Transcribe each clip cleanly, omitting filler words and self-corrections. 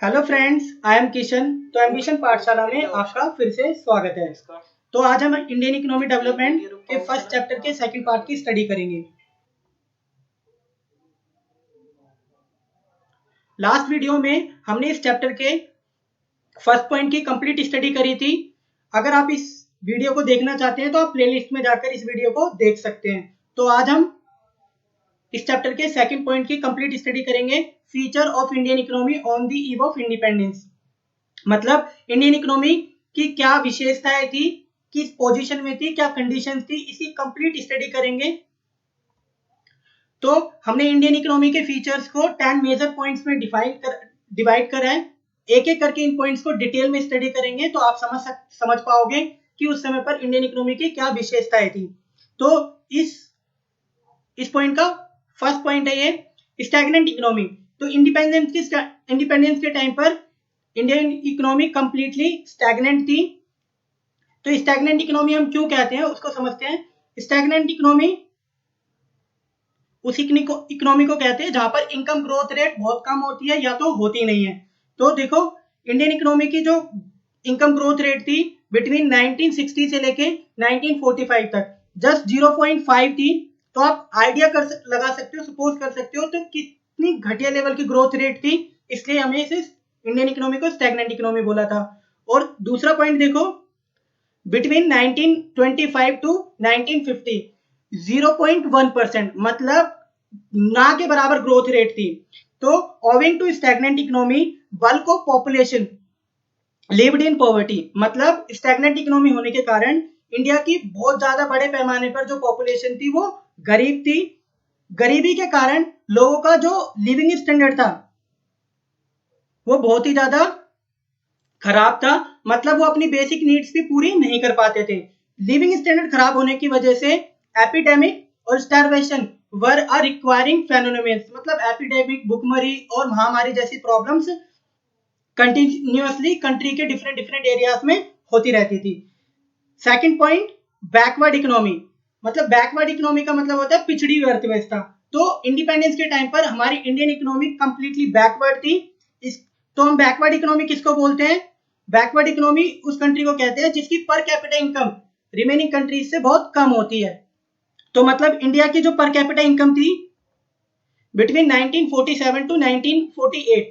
Hello friends, I am Kishan. तो ambition पाठशाला में आपका फिर से स्वागत है। तो आज हम इंडियन इकोनॉमी डेवलपमेंट के फर्स्ट चैप्टर के सेकंड पार्ट की स्टडी करेंगे। लास्ट वीडियो में हमने इस चैप्टर के फर्स्ट पॉइंट की कंप्लीट स्टडी करी थी। अगर आप इस वीडियो को देखना चाहते हैं तो आप प्लेलिस्ट में जाकर इस वीडियो को देख सकते हैं। तो आज हम इस चैप्टर के सेकंड पॉइंट की कंप्लीट स्टडी करेंगे, feature of Indian economy on the eve of independence. मतलब इंडियन इकोनॉमी की क्या विशेषताएं थी, किस पोजीशन में थी, क्या कंडीशंस थी, इसकी कंप्लीट स्टडी करेंगे। तो हमने इंडियन इकोनॉमी के फीचर्स को 10 मेजर पॉइंट्स में डिवाइड करा है। एक एक करके इन पॉइंट्स को डिटेल में स्टडी करेंगे तो आप समझ पाओगे कि उस समय पर इंडियन इकोनॉमी की क्या विशेषताएं थी। तो इस पॉइंट का फर्स्ट पॉइंट है ये स्टैग्नेंट इकोनॉमी। तो इंडिपेंडेंस के टाइम पर इंडियन इकोनॉमी कंप्लीटली स्टैग्नेंट थी। तो स्टैग्नेंट इकोनॉमी हम क्यों कहते हैं उसको समझते हैं। स्टैग्नेंट इकोनॉमी उस इकोनॉमी को कहते हैं जहां पर इनकम ग्रोथ रेट बहुत कम होती है या तो होती नहीं है। तो देखो, इंडियन इकोनॉमी की जो इनकम ग्रोथ रेट थी बिटवीन 1960 से लेके 1945 तक जस्ट 0.5 थी। तो आप आइडिया लगा सकते हो, सपोज कर सकते हो तो कितनी घटिया लेवल की ग्रोथ रेट थी। इसलिए हमें इसे इंडियन इकोनॉमी को स्टैग्नेंट इकोनॉमी बोला था। और दूसरा पॉइंट देखो, बिटवीन 1925 टू 1950 0.1%, मतलब ना के बराबर ग्रोथ रेट थी। तो owing to stagnant economy bulk of population lived in poverty, मतलब स्टैग्नेंट इकोनॉमी होने के कारण इंडिया की बहुत ज्यादा बड़े पैमाने पर जो पॉपुलेशन थी वो गरीब थी। गरीबी के कारण लोगों का जो लिविंग स्टैंडर्ड था वो बहुत ही ज्यादा खराब था, मतलब वो अपनी बेसिक नीड्स भी पूरी नहीं कर पाते थे। लिविंग स्टैंडर्ड खराब होने की वजह से एपिडेमिक और स्टारवेशन वर अ रिक्वायरिंग फेनोमेनस, मतलब एपिडेमिक, भुखमरी और महामारी जैसी प्रॉब्लम्स कंटिन्यूअसली कंट्री के डिफरेंट डिफरेंट एरियाज में होती रहती थी। Second point, backward economy. मतलब बैकवर्ड इकोनॉमी का मतलब होता है पिछड़ी हुई अर्थव्यवस्था। तो इंडिपेंडेंस के टाइम पर हमारी इंडियन इकोनॉमी कंप्लीटली बैकवर्ड थी। तो हम बैकवर्ड इकोनॉमी किसको बोलते हैं? बैकवर्ड इकोनॉमी उस कंट्री को कहते हैं जिसकी per capita income remaining countries से बहुत कम होती है। तो मतलब इंडिया की जो पर कैपिटा इनकम थी बिटवीन 1947 टू 1948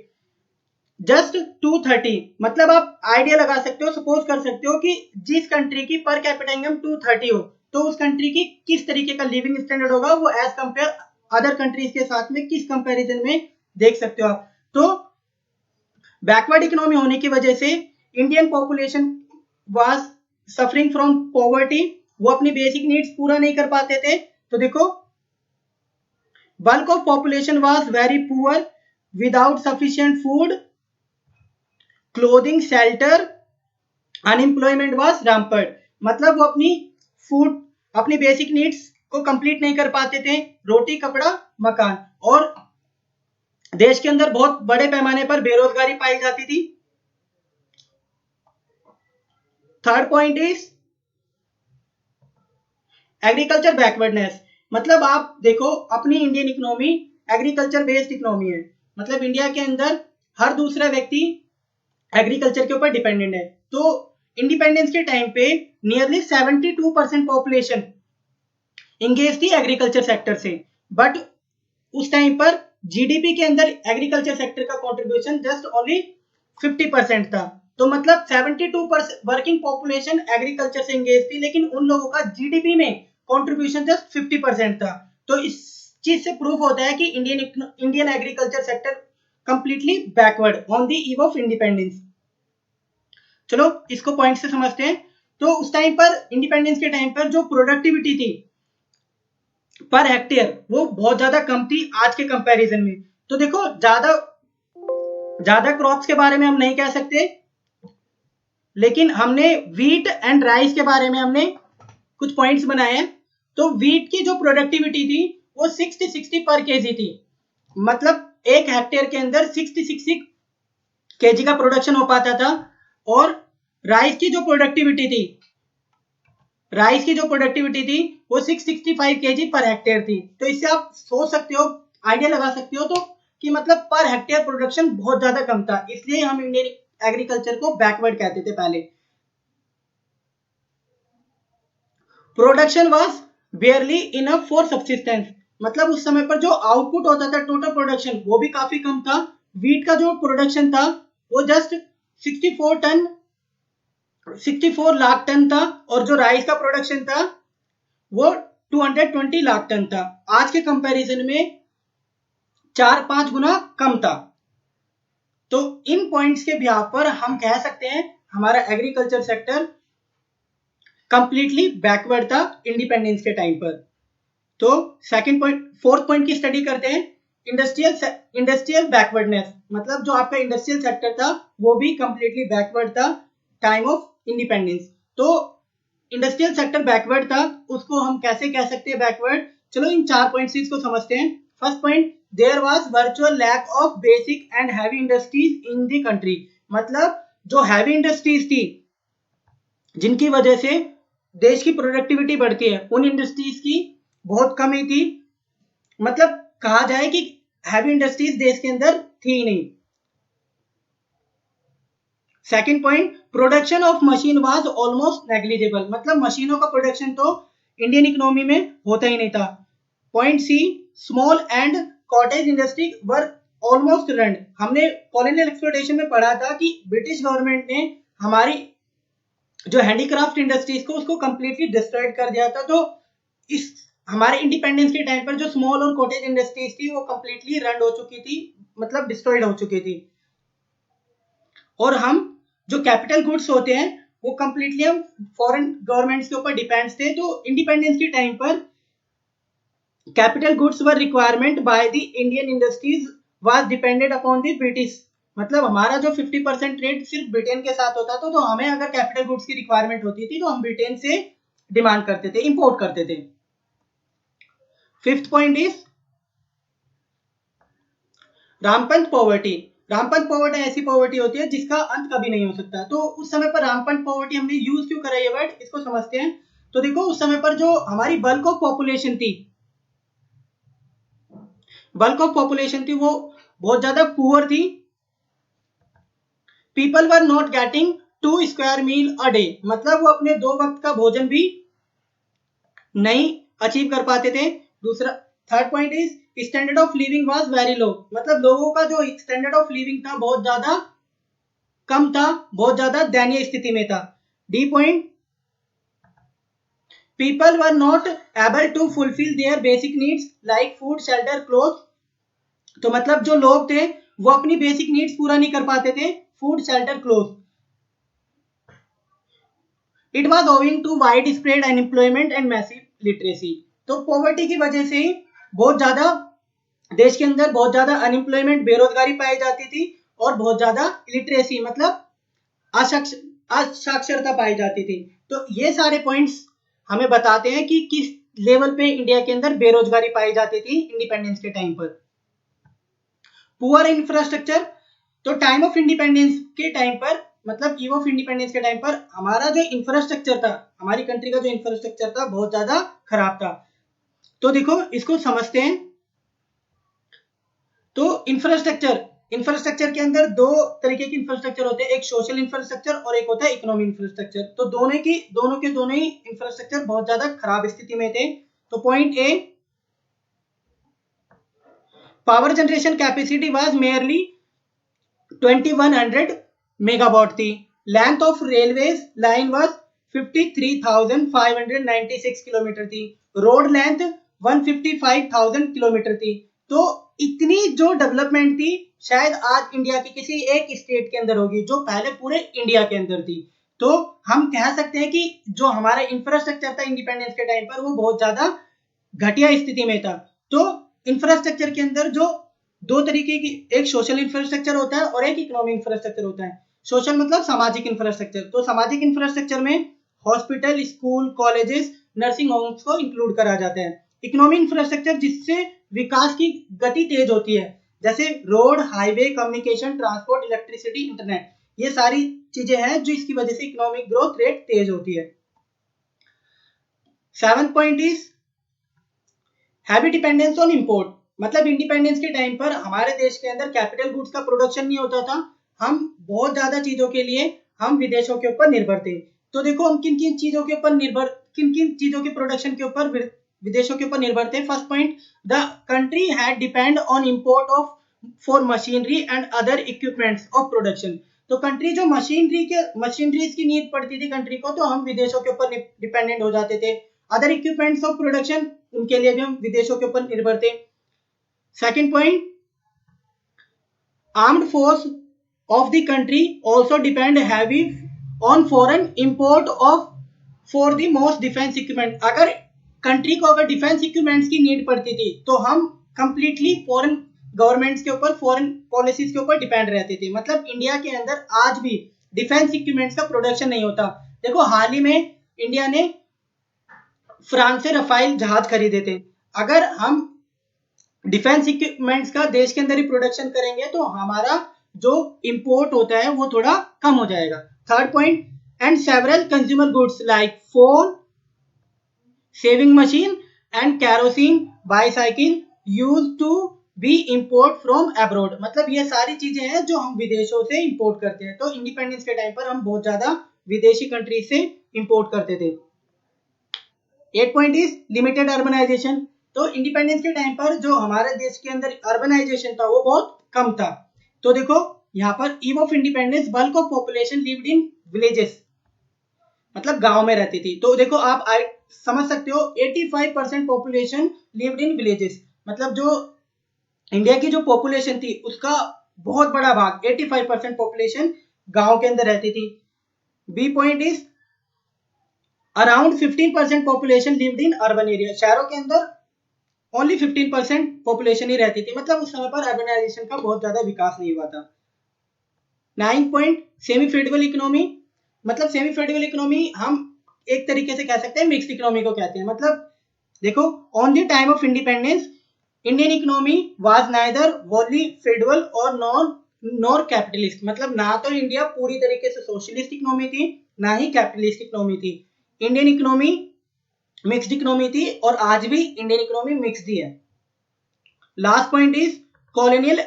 जस्ट 230, मतलब आप आइडिया लगा सकते हो, सपोज कर सकते हो कि जिस कंट्री की पर कैपिटा इनकम 230 हो तो उस कंट्री की किस तरीके का लिविंग स्टैंडर्ड होगा, वो एज कंपेयर अदर कंट्रीज के साथ में किस कंपैरिजन में देख सकते हो आप। तो बैकवर्ड इकोनॉमी होने की वजह से Indian population was suffering from poverty, वो अपनी बेसिक नीड्स पूरा नहीं कर पाते थे। तो देखो, bulk of population was very poor without sufficient food, clothing, shelter, unemployment was rampant, मतलब वो अपनी बेसिक नीड्स को कंप्लीट नहीं कर पाते थे, रोटी, कपड़ा, मकान। और देश के अंदर बहुत बड़े पैमाने पर बेरोजगारी पाई जाती थी। Third point is agriculture backwardness. मतलब आप देखो, अपनी Indian economy agriculture based economy है, मतलब इंडिया के अंदर हर दूसरा व्यक्ति एग्रीकल्चर के ऊपर डिपेंडेंट है। तो इंडिपेंडेंस के टाइम पे नियरली 72% पॉपुलेशन इंगेज थी एग्रीकल्चर सेक्टर से, बट उस टाइम पर जीडीपी के अंदर एग्रीकल्चर सेक्टर का कंट्रीब्यूशन जस्ट ओनली 50% था। तो मतलब 72% वर्किंग पॉपुलेशन एग्रीकल्चर से इंगेज थी, लेकिन उन लोगों का जीडीपी में कंट्रीब्यूशन जस्ट 50% था। तो इस चीज से प्रूफ होता है कि Indian agriculture sector completely backward on the eve of independence. चलो इसको पॉइंट से समझते हैं। तो उस टाइम पर इंडिपेंडेंस के टाइम पर जो प्रोडक्टिविटी थी पर हेक्टेयर वो बहुत ज्यादा कम थी आज के कंपैरिजन में। तो देखो, ज्यादा क्रॉप्स के बारे में हम नहीं कह सकते, लेकिन हमने वीट एंड राइस के बारे में हमने कुछ पॉइंट्स बनाए हैं। तो वीट की जो प्रोडक्टिविटी थी वो 60 पर केजी थी, मतलब एक हेक्टेयर के अंदर 60 केजी का प्रोडक्शन हो पाता था। और राइस की जो प्रोडक्टिविटी थी वो 665 केजी पर हेक्टेयर थी। तो इससे आप सोच सकते हो, आइडिया लगा सकते हो तो कि मतलब पर हेक्टेयर प्रोडक्शन बहुत ज्यादा कम था, इसलिए हम इंडियन एग्रीकल्चर को बैकवर्ड कहते थे पहले। Production was बेयरली enough for subsistence, मतलब उस समय पर जो आउटपुट होता था टोटल प्रोडक्शन वो भी काफी कम था। वीट का जो प्रोडक्शन था वो जस्ट 64 लाख टन था, और जो राइस का प्रोडक्शन था वो 220 लाख टन था। आज के कंपैरिजन में 4-5 गुना कम था। तो इन पॉइंट्स के बिहाफ पर हम कह सकते हैं हमारा एग्रीकल्चर सेक्टर कंप्लीटली बैकवर्ड था इंडिपेंडेंस के टाइम पर। तो सेकंड पॉइंट, फोर्थ पॉइंट की स्टडी करते हैं, इंडस्ट्रियल बैकवर्डनेस, मतलब जो आपका इंडस्ट्रियल सेक्टर था वो भी कंप्लीटली बैकवर्ड था टाइम ऑफ इंडिपेंडेंस। तो इंडस्ट्रियल सेक्टर बैकवर्ड था, उसको हम कैसे कह सकते हैं बैकवर्ड? चलो इन 4 पॉइंट्स इसको समझते हैं। First point, there was virtual lack of basic and heavy industries in the country, मतलब जो हैवी इंडस्ट्रीज थी जिनकी वजह से देश की प्रोडक्टिविटी बढ़ती है, उन इंडस्ट्रीज की बहुत कमी थी। मतलब कहा जाए कि हैवी इंडस्ट्रीज देश के अंदर थी ही नहीं। Second point, production of machine was almost negligible, मतलब मशीनों का प्रोडक्शन तो इंडियन इकोनॉमी में होता ही नहीं था। Point C, small and cottage industry were almost run, हमने कॉलोनियल एक्सप्लॉयटेशन में पढ़ा था कि ब्रिटिश गवर्नमेंट ने हमारी जो हैंडीक्राफ्ट इंडस्ट्रीज को उसको कंप्लीटली डिस्ट्रॉयड कर दिया था। तो इस हमारे इंडिपेंडेंस के टाइम पर जो स्मॉल और कॉटेज इंडस्ट्रीज थी वो कंप्लीटली रन हो चुकी थी, मतलब डिस्ट्रॉयड हो चुकी थी। और हम जो कैपिटल गुड्स होते हैं वो कंप्लीटली हम फॉरेन गवर्नमेंट्स के ऊपर डिपेंड्स थे। तो इंडिपेंडेंस के टाइम पर capital goods were requirement by the Indian industries was depended upon the British, मतलब हमारा जो 50% ट्रेड सिर्फ ब्रिटेन के साथ होता था, तो हमें अगर कैपिटल गुड्स की रिक्वायरमेंट होती थी तो हम ब्रिटेन से डिमांड करते थे, इंपोर्ट करते थे। Fifth point is rampant poverty. Rampant poverty ऐसी पॉवर्टी होती है जिसका अंत कभी नहीं हो सकता। तो उस समय पर रामपंत पॉवर्टी हमने यूज क्यों करा ये वर्ड, इसको समझते हैं। तो देखो उस समय पर जो हमारी बल्क ऑफ पॉपुलेशन थी, वो बहुत ज्यादा पुअर थी। People were not getting 2 square meal a day, मतलब वो अपने 2 वक्त का भोजन भी नहीं अचीव कर पाते थे। दूसरा, third point is standard of living was very low, मतलब लोगों का जो स्टैंडर्ड ऑफ लिविंग था बहुत ज्यादा कम था, बहुत ज्यादा दयनीय स्थिति में था। D point, people were not able to fulfil their basic needs like food, shelter, cloth, तो मतलब जो लोग थे वो अपनी बेसिक नीड्स पूरा नहीं कर पाते थे, food, shelter, cloth. It was owing to widespread unemployment and massive literacy, तो पॉवर्टी की वजह से ही बहुत ज्यादा देश के अंदर बहुत ज्यादा अनएम्प्लॉयमेंट, बेरोजगारी पाई जाती थी, और बहुत ज्यादा लिटरेसी मतलब असाक्षरता पाई जाती थी। तो ये सारे पॉइंट्स हमें बताते हैं कि किस लेवल पे इंडिया के अंदर बेरोजगारी पाई जाती थी इंडिपेंडेंस के टाइम पर। पुअर इंफ्रास्ट्रक्चर, तो टाइम ऑफ इंडिपेंडेंस के टाइम पर, मतलब ईव ऑफ इंडिपेंडेंस के टाइम पर हमारा जो इंफ्रास्ट्रक्चर था, हमारी कंट्री का जो इंफ्रास्ट्रक्चर था बहुत ज्यादा खराब था। तो देखो इसको समझते हैं। तो इंफ्रास्ट्रक्चर के अंदर 2 तरीके के इंफ्रास्ट्रक्चर होते हैं, एक सोशल इंफ्रास्ट्रक्चर और एक होता है इकोनॉमिक इंफ्रास्ट्रक्चर। तो दोनों ही इंफ्रास्ट्रक्चर बहुत ज्यादा खराब स्थिति में थे। तो point A, power generation capacity was merely 2100 megawatt थी। Length of railway line was 53,596 kilometre थी। रोड लेंथ 155,000 किलोमीटर थी। तो इतनी जो डेवलपमेंट थी शायद आज इंडिया की किसी एक स्टेट के अंदर होगी, जो पहले पूरे इंडिया के अंदर थी। तो हम कह सकते हैं कि जो हमारा इंफ्रास्ट्रक्चर था इंडिपेंडेंस के टाइम पर वो बहुत ज्यादा घटिया स्थिति में था। तो इंफ्रास्ट्रक्चर के अंदर जो 2 तरीके की, एक सोशल इंफ्रास्ट्रक्चर होता है और एक इकोनॉमिक इंफ्रास्ट्रक्चर होता है। सोशल मतलब सामाजिक इंफ्रास्ट्रक्चर, तो सामाजिक इंफ्रास्ट्रक्चर में hospital, school, colleges, nursing homes को इंक्लूड करा जाता है। इकोनॉमिक इंफ्रास्ट्रक्चर जिससे विकास की गति तेज होती है, जैसे road, highway, communication, transport, electricity, internet, ये सारी चीजें हैं जो इसकी वजह से इकोनॉमिक ग्रोथ रेट तेज होती है। 7th point is heavy dependence on import, मतलब इंडिपेंडेंस के टाइम पर हमारे देश के अंदर कैपिटल गुड्स का प्रोडक्शन नहीं होता था। हम बहुत ज्यादा चीजों के लिए हम विदेशों के ऊपर निर्भर थे। तो देखो हम किन किन चीजों के ऊपर निर्भर, किन किन चीजों के प्रोडक्शन के ऊपर विदेशों के ऊपर निर्भर थे। First point, the country had depend on import of for machinery and other equipments of production. तो कंट्री जो मशीनरीज की नीड पड़ती थी कंट्री को, तो हम विदेशों के ऊपर डिपेंडेंट हो जाते थे। अदर इक्विपमेंट्स ऑफ प्रोडक्शन, उनके लिए भी हम विदेशों के ऊपर निर्भर थे। Second point, armed force of the country also depend heavy on foreign import of for the most defence equipment. अगर कंट्री को अगर डिफेंस इक्विपमेंट्स की नीड पड़ती थी तो हम कंप्लीटली फॉरेन गवर्नमेंट्स के ऊपर, फॉरेन पॉलिसीज के ऊपर डिपेंड रहते थे। मतलब इंडिया के अंदर आज भी डिफेंस इक्विपमेंट्स का प्रोडक्शन नहीं होता। देखो हाल ही में इंडिया ने फ्रांस से रफाइल जहाज खरीदे थे। अगर हम डिफेंस इक्विपमेंट्स का देश के अंदर ही प्रोडक्शन करेंगे तो हमारा जो इंपोर्ट होता है वो थोड़ा कम हो जाएगा। Third point, and several consumer goods like phone, sewing machine and kerosene, bicycle use to be import from abroad. मतलब ये सारी चीजें हैं जो हम विदेशों से इंपोर्ट करते हैं। तो इंडिपेंडेंस के टाइम पर हम बहुत ज्यादा विदेशी कंट्री से इंपोर्ट करते थे। 8 पॉइंट इज लिमिटेड अर्बनाइजेशन। तो इंडिपेंडेंस के टाइम पर जो हमारे देश के अंदर अर्बनाइजेशन था वो बहुत कम था। तो देखो यहाँ पर eve of independence bulk of population lived in villages, मतलब गांव में रहती थी। तो देखो आप समझ सकते हो 85% पॉपुलेशन लिव्ड इन विलेजेस। मतलब जो इंडिया की जो पॉपुलेशन थी उसका बहुत बड़ा भाग 85% पॉपुलेशन गांव के अंदर रहती थी। B point is around 15% population lived in urban area. शहरों के अंदर ओनली 15% पॉपुलेशन ही रहती थी। मतलब उस समय पर अर्बनाइजेशन का बहुत ज्यादा विकास नहीं हुआ था। 9 पॉइंट, सेमी फेडरल इकोनॉमी। मतलब सेमी फेडरल इकोनॉमी हम एक तरीके से कह सकते हैं मिक्स्ड इकोनॉमी को कहते हैं। मतलब देखो on the time of independence Indian economy was neither वोली फेडरल और नॉर कैपिटलिस्ट। मतलब ना तो इंडिया पूरी तरीके से सोशलिस्ट इकोनॉमी थी ना ही कैपिटलिस्ट इकोनॉमी थी। इंडियन इकोनॉमी मिक्स्ड इकोनॉमी थी और आज भी इंडियन इकोनॉमी मिक्स्ड ही है। Last point is colonial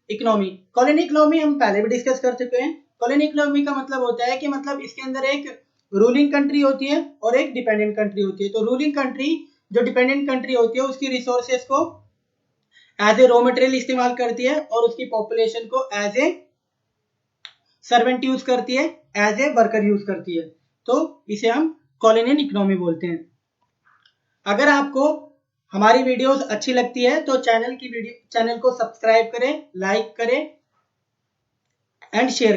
economy. Colony economy हम पहले भी डिस्कस कर चुके हैं। कॉलोनी इकोनॉमी का मतलब होता है कि मतलब इसके अंदर एक रूलिंग कंट्री होती है और एक डिपेंडेंट कंट्री होती है। तो रूलिंग कंट्री जो डिपेंडेंट कंट्री होती है उसकी रिसोर्सेज को एज ए रॉ मटेरियल इस्तेमाल करती है और उसकी पॉपुलेशन को एज ए सर्वेंट यूज करती है, एज ए वर्कर यूज करती है। तो इसे हम कॉलोनियल इकोनॉमी बोलते हैं। अगर आपको हमारी वीडियोस अच्छी लगती है तो चैनल को सब्सक्राइब करें, लाइक करें एंड शेयर